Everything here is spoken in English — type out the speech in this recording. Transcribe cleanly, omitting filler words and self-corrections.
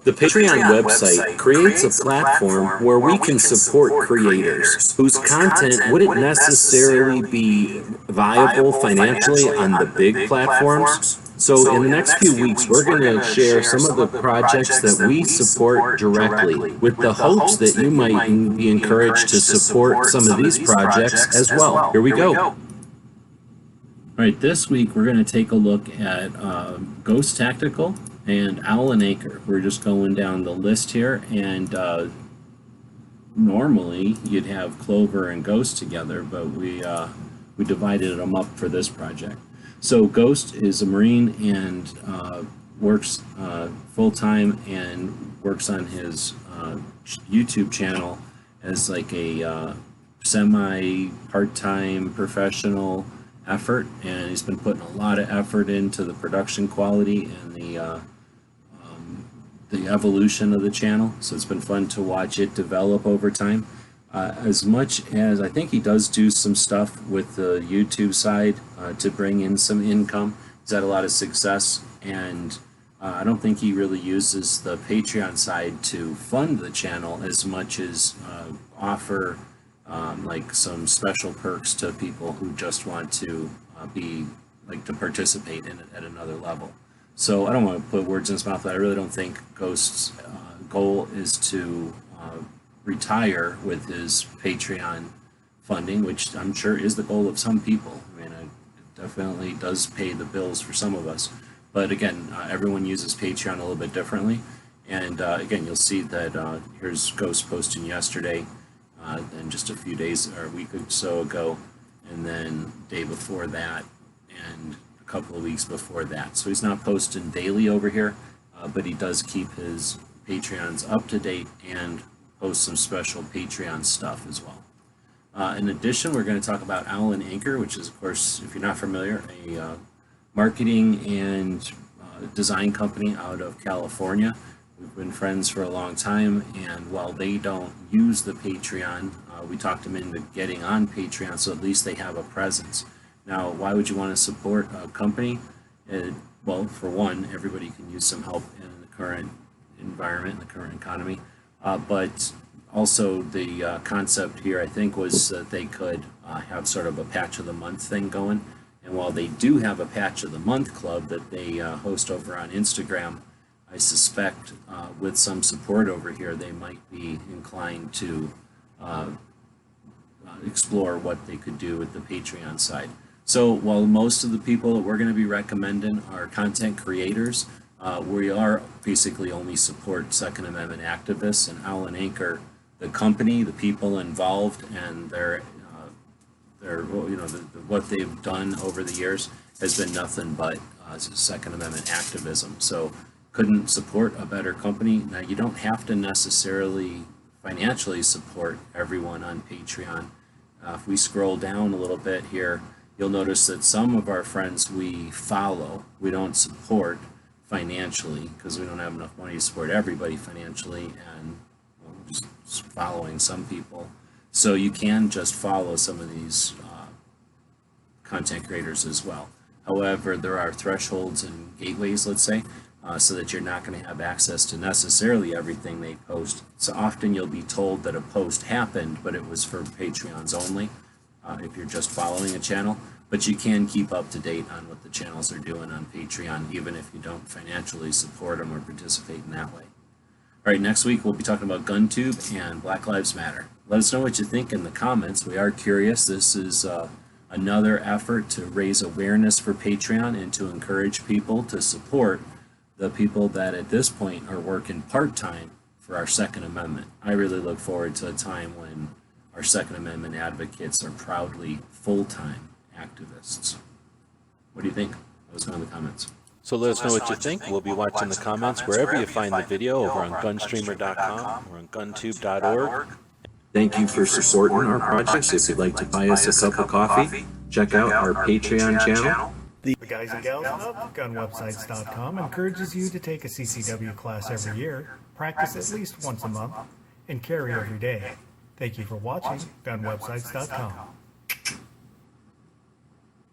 The Patreon website creates a platform where we can support creators whose content wouldn't necessarily be viable financially on the big platforms. So in the next few weeks, we're going to share some of the projects that we support directly with the hopes that you might be encouraged to support some of these projects as well. Here we go. All right, this week we're going to take a look at Ghost Tactical and Owl and Anchor. We're just going down the list here, and normally you'd have Clover and Ghost together, but we divided them up for this project. So Ghost is a Marine and works full-time and works on his YouTube channel as like a semi-part-time professional effort, and he's been putting a lot of effort into the production quality and the evolution of the channel, so it's been fun to watch it develop over time. As much as I think he does do some stuff with the YouTube side to bring in some income, he's had a lot of success, and I don't think he really uses the Patreon side to fund the channel as much as offer like some special perks to people who just want to to participate in it at another level. So I don't want to put words in his mouth, but I really don't think Ghost's goal is to retire with his Patreon funding, which I'm sure is the goal of some people. I mean, it definitely does pay the bills for some of us. But again, everyone uses Patreon a little bit differently. And again, you'll see that here's Ghost posting yesterday, and just a few days or a week or so ago, and then day before that, and a couple of weeks before that. So he's not posting daily over here, but he does keep his Patreons up to date and post some special Patreon stuff as well. In addition, we're going to talk about Owl and Anchor, which is, of course, if you're not familiar, a marketing and design company out of California. We've been friends for a long time, and while they don't use the Patreon, we talked them into getting on Patreon, so at least they have a presence. Now, why would you want to support a company? Well, for one, everybody can use some help in the current environment, in the current economy, but also the concept here, I think, was that they could have sort of a patch of the month thing going. And while they do have a patch of the month club that they host over on Instagram, I suspect with some support over here, they might be inclined to explore what they could do with the Patreon side. So while most of the people that we're going to be recommending are content creators, we are basically only support Second Amendment activists, and Owl and Anchor, the company, the people involved, and their what they've done over the years has been nothing but Second Amendment activism. So couldn't support a better company. Now, you don't have to necessarily financially support everyone on Patreon. If we scroll down a little bit here, you'll notice that some of our friends we follow, we don't support financially because we don't have enough money to support everybody financially, and just following some people. So you can just follow some of these content creators as well. However, there are thresholds and gateways, let's say, so that you're not going to have access to necessarily everything they post. So often you'll be told that a post happened, but it was for Patreons only, if you're just following a channel. But you can keep up to date on what the channels are doing on Patreon, even if you don't financially support them or participate in that way. All right, next week we'll be talking about GunTube and Black Lives Matter. Let us know what you think in the comments. We are curious. This is another effort to raise awareness for Patreon and to encourage people to support the people that at this point are working part-time for our Second Amendment. I really look forward to a time when our Second Amendment advocates are proudly full-time activists. What do you think? Let us know in the comments. So let us know what you think. We'll be watching the comments wherever you find the video, over on gunstreamer.com or on guntube.org. Thank you for supporting our projects. If you'd like to buy us a cup of coffee, check out our Patreon channel. The Guys and Gals of GunWebsites.com encourages you to take a CCW class every year, practice at least once a month, and carry every day. Thank you for watching GunWebsites.com.